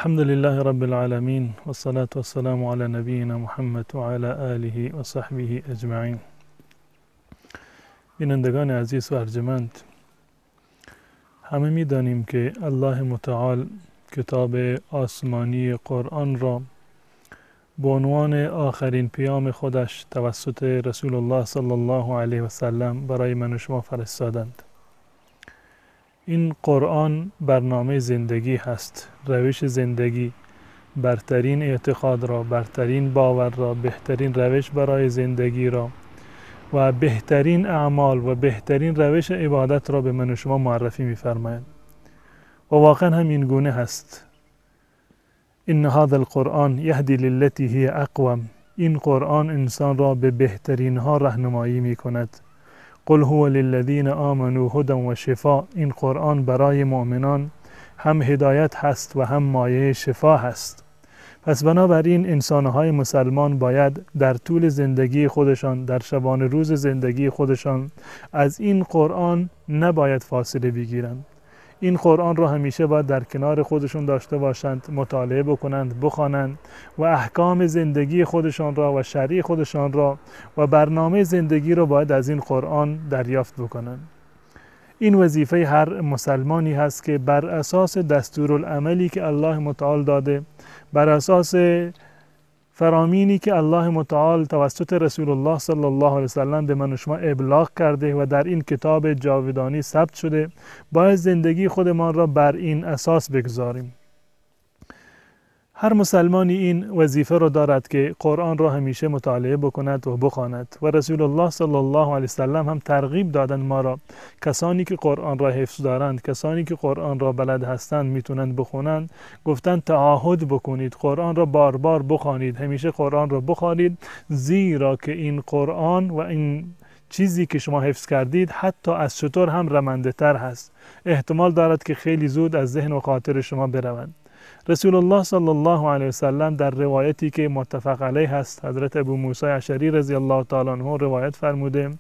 الحمد لله رب العالمين والصلاة والسلام على نبينا محمد و علی آله و صحبه اجمعین. بینندگان عزیز و ارجمند، همه می دانیم که الله متعال کتاب آسمانی قرآن را به عنوان آخرین پیام خودش توسط رسول الله صلی الله علیه و سلم برای من و شما فرستادند. این قرآن برنامه زندگی هست، روش زندگی، برترین اعتقاد را، برترین باور را، بهترین روش برای زندگی را و بهترین اعمال و بهترین روش عبادت را به من و شما معرفی می‌فرماید. و واقعا هم این گونه هست. ان هذا القرآن یهدی للتی هی اقوم. این قرآن انسان را به بهترین ها راهنمایی می‌کند. قل هو للذین آمنوا هدی و شفاء. این قرآن برای مؤمنان هم هدایت هست و هم مایه شفا هست. پس بنابراین انسانهای مسلمان باید در طول زندگی خودشان، در شبانه روز زندگی خودشان از این قرآن نباید فاصله بگیرند. این قرآن را همیشه باید در کنار خودشون داشته باشند، مطالعه بکنند، بخوانند و احکام زندگی خودشان را و شرع خودشان را و برنامه زندگی را باید از این قرآن دریافت بکنند. این وظیفه هر مسلمانی هست که بر اساس دستورالعملی که الله متعال داده، بر اساس فرامینی که الله متعال توسط رسول الله صلی الله علیه وسلم به من و شما ابلاغ کرده و در این کتاب جاودانی ثبت شده، باید زندگی خودمان را بر این اساس بگذاریم. هر مسلمانی این وظیفه را دارد که قرآن را همیشه مطالعه بکند و بخواند و رسول الله صلی الله علیه وسلم هم ترغیب دادند ما را، کسانی که قرآن را حفظ دارند، کسانی که قرآن را بلد هستند، میتونند بخونند، گفتند تعاهد بکنید، قرآن را بار بار بخوانید، همیشه قرآن را بخوانید، زیرا که این قرآن و این چیزی که شما حفظ کردید حتی از شتر هم رمنده تر هست، احتمال دارد که خیلی زود از ذهن و خاطر شما بروند. رسول الله صلی الله علیه وسلم در روایتی که متفق علیه هست، حضرت ابو موسی اشعری رضی الله تعالی عنه روایت فرموده،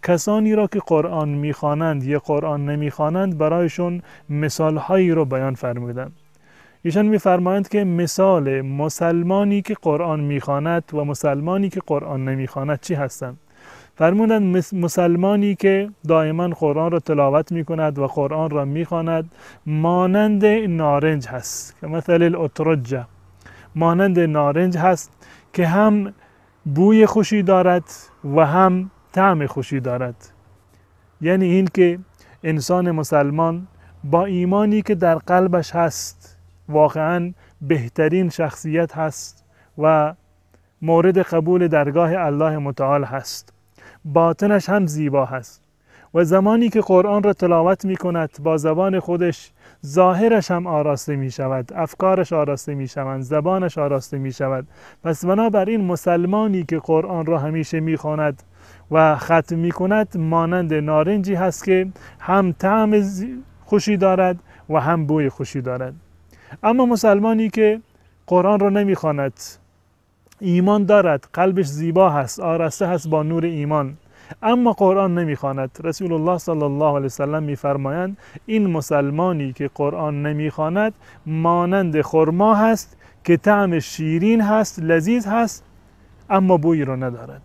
کسانی را که قرآن میخوانند یا قرآن نمیخوانند برایشون مثالهایی رو بیان فرمودند. ایشان میفرمایند که مثال مسلمانی که قرآن میخواند و مسلمانی که قرآن نمیخواند چی هستند؟ فرمودند مسلمانی که دائما قرآن را تلاوت می کند و قرآن را می خواند مانند نارنج هست، که مثل الاترجه، مانند نارنج هست که هم بوی خوشی دارد و هم طعم خوشی دارد. یعنی این که انسان مسلمان با ایمانی که در قلبش هست واقعا بهترین شخصیت هست و مورد قبول درگاه الله متعال هست، باطنش هم زیبا هست و زمانی که قرآن را تلاوت می کند با زبان خودش، ظاهرش هم آراسته می شود، افکارش آراسته می شوند، زبانش آراسته می شود. پس بنابراین مسلمانی که قرآن را همیشه می خواند و ختم می کند مانند نارنجی هست که هم طعم خوشی دارد و هم بوی خوشی دارد. اما مسلمانی که قرآن را نمی خواند، ایمان دارد، قلبش زیبا هست، آراسته هست با نور ایمان، اما قرآن نمیخواند، رسول الله صلی الله علیه وسلم میفرمایند این مسلمانی که قرآن نمیخواند مانند خرما هست که طعم شیرین هست، لذیذ هست، اما بویی رو ندارد.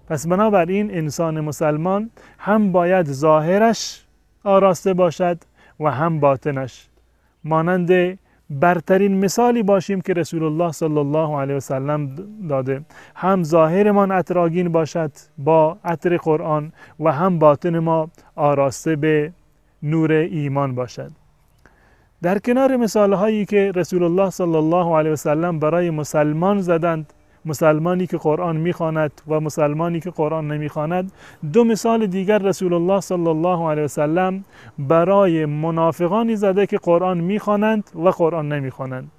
پس بنابراین انسان مسلمان هم باید ظاهرش آراسته باشد و هم باطنش. مانند برترین مثالی باشیم که رسول الله صلی الله علیه وسلم داده، هم ظاهر ما عطرآگین باشد با عطر قرآن و هم باطن ما آراسته به نور ایمان باشد. در کنار مثال هایی که رسول الله صلی الله علیه وسلم برای مسلمان زدند، مسلمانی که قرآن میخواند و مسلمانی که قرآن نمیخواند، دو مثال دیگر رسول الله صلی الله علیه وسلم برای منافقانی زده که قرآن میخوانند و قرآن نمیخوانند.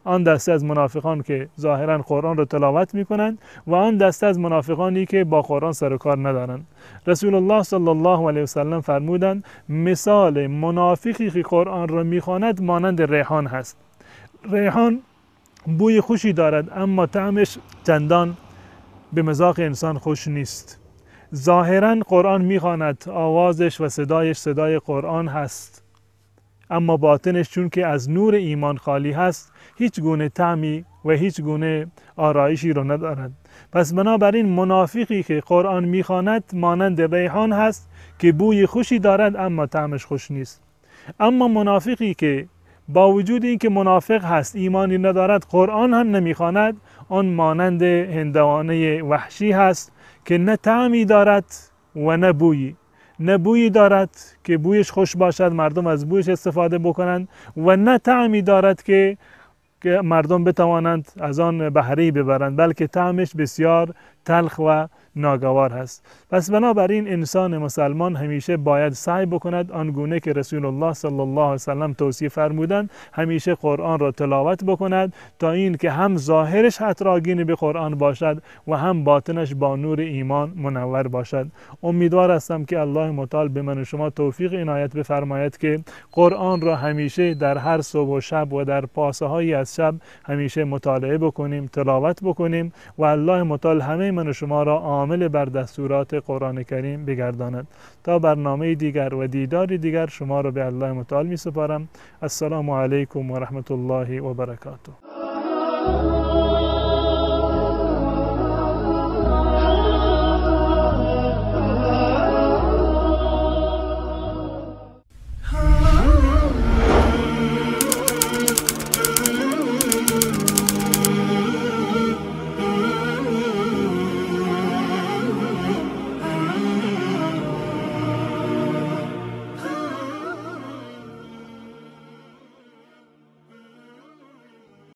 آن دسته از منافقان که ظاهرا قرآن را تلاوت میکنند و آن دسته از منافقانی که با قرآن سر و کار ندارند. رسول الله صلی الله علیه وسلم فرمودند مثال منافقی که قرآن را میخواند مانند ریحان هست. ریحان بوی خوشی دارد اما طعمش چندان به مذاق انسان خوش نیست. ظاهرا قرآن میخواند، آوازش و صدایش صدای قرآن هست، اما باطنش چون که از نور ایمان خالی هست هیچ گونه طعمی و هیچ گونه آرایشی رو ندارد. پس بنابراین منافقی که قرآن میخواند مانند ریحان هست که بوی خوشی دارد اما طعمش خوش نیست. اما منافقی که با وجود اینکه منافق هست ایمانی ندارد قرآن هم نمیخواند، آن مانند هندوانه وحشی هست که نه طعمی دارد و نه بویی. نه بویی دارد که بویش خوش باشد مردم از بویش استفاده بکنند و نه طعمی دارد که مردم بتوانند از آن بهره ببرند، بلکه طعمش بسیار تلخ و ناگوار هست. پس بنابراین انسان مسلمان همیشه باید سعی بکند آنگونه که رسول الله صلی الله علیه وسلم توصیه فرمودند همیشه قرآن را تلاوت بکند تا این که هم ظاهرش اطراگین به قرآن باشد و هم باطنش با نور ایمان منور باشد. امیدوار هستم که الله متعال به من و شما توفیق عنایت بفرماید که قرآن را همیشه در هر صبح و شب و در پاسه هایی از شب همیشه مطالعه بکنیم، تلاوت بکنیم و الله متعال همه من و شما را عامل بر دستورات قرآن کریم بگرداند. تا برنامه دیگر و دیدار دیگر شما را به الله متعال می سپارم. السلام علیکم و رحمت الله و برکاته.